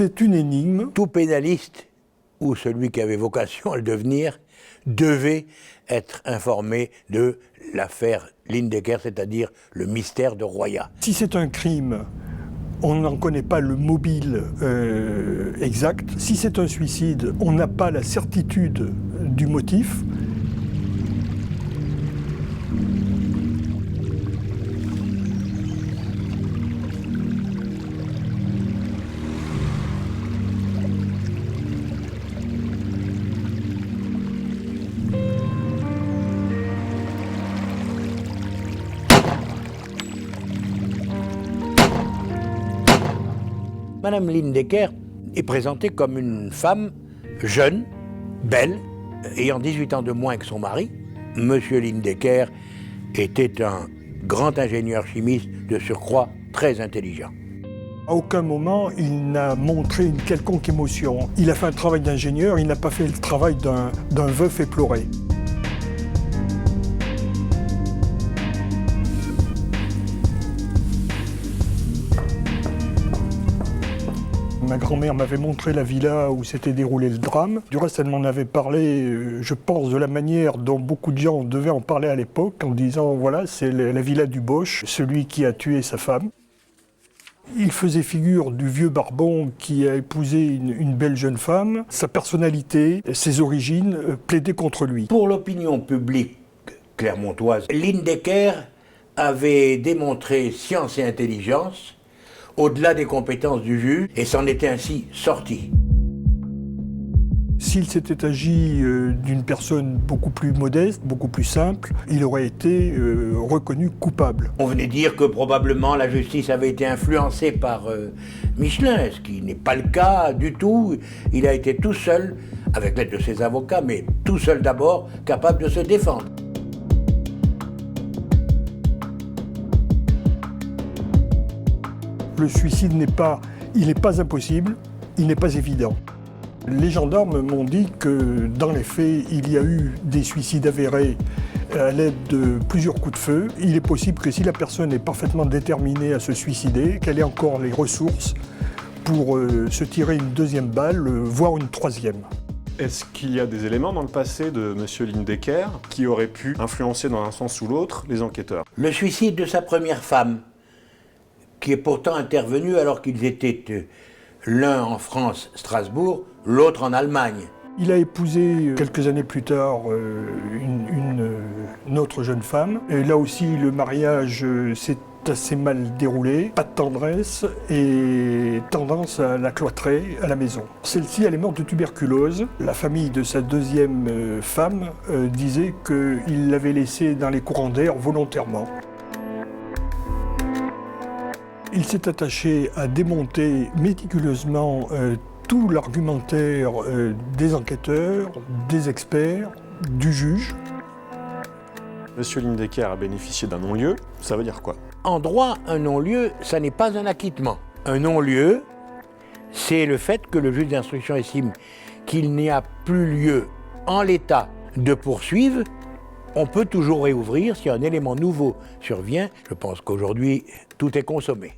C'est une énigme. Tout pénaliste, ou celui qui avait vocation à le devenir, devait être informé de l'affaire Lindecker, c'est-à-dire le mystère de Roya. Si c'est un crime, on n'en connaît pas le mobile exact. Si c'est un suicide, on n'a pas la certitude du motif. Madame Lindecker est présentée comme une femme jeune, belle, ayant 18 ans de moins que son mari. Monsieur Lindecker était un grand ingénieur chimiste, de surcroît très intelligent. À aucun moment, il n'a montré une quelconque émotion. Il a fait un travail d'ingénieur, il n'a pas fait le travail d'un veuf éploré. Ma grand-mère m'avait montré la villa où s'était déroulé le drame. Du reste, elle m'en avait parlé, je pense, de la manière dont beaucoup de gens devaient en parler à l'époque, en disant, voilà, c'est la villa du Boche, celui qui a tué sa femme. Il faisait figure du vieux barbon qui a épousé une belle jeune femme. Sa personnalité, ses origines plaidaient contre lui. Pour l'opinion publique clermontoise, Lindecker avait démontré science et intelligence au-delà des compétences du juge, et s'en était ainsi sorti. S'il s'était agi d'une personne beaucoup plus modeste, beaucoup plus simple, il aurait été reconnu coupable. On venait dire que probablement la justice avait été influencée par Michelin, ce qui n'est pas le cas du tout. Il a été tout seul, avec l'aide de ses avocats, mais tout seul d'abord, capable de se défendre. Le suicide n'est pas impossible, il n'est pas évident. Les gendarmes m'ont dit que dans les faits, il y a eu des suicides avérés à l'aide de plusieurs coups de feu. Il est possible que si la personne est parfaitement déterminée à se suicider, qu'elle ait encore les ressources pour se tirer une deuxième balle, voire une troisième. Est-ce qu'il y a des éléments dans le passé de M. Lindecker qui auraient pu influencer dans un sens ou l'autre les enquêteurs? Le suicide de sa première femme, qui est pourtant intervenu alors qu'ils étaient l'un en France, Strasbourg, l'autre en Allemagne. Il a épousé quelques années plus tard une autre jeune femme. Et là aussi, le mariage s'est assez mal déroulé, pas de tendresse et tendance à la cloîtrer à la maison. Celle-ci, elle est morte de tuberculose. La famille de sa deuxième femme disait qu'il l'avait laissée dans les courants d'air volontairement. Il s'est attaché à démonter méticuleusement tout l'argumentaire des enquêteurs, des experts, du juge. Monsieur Lindecker a bénéficié d'un non-lieu, ça veut dire quoi? En droit, un non-lieu, ça n'est pas un acquittement. Un non-lieu, c'est le fait que le juge d'instruction estime qu'il n'y a plus lieu en l'état de poursuivre. On peut toujours réouvrir si un élément nouveau survient. Je pense qu'aujourd'hui, tout est consommé.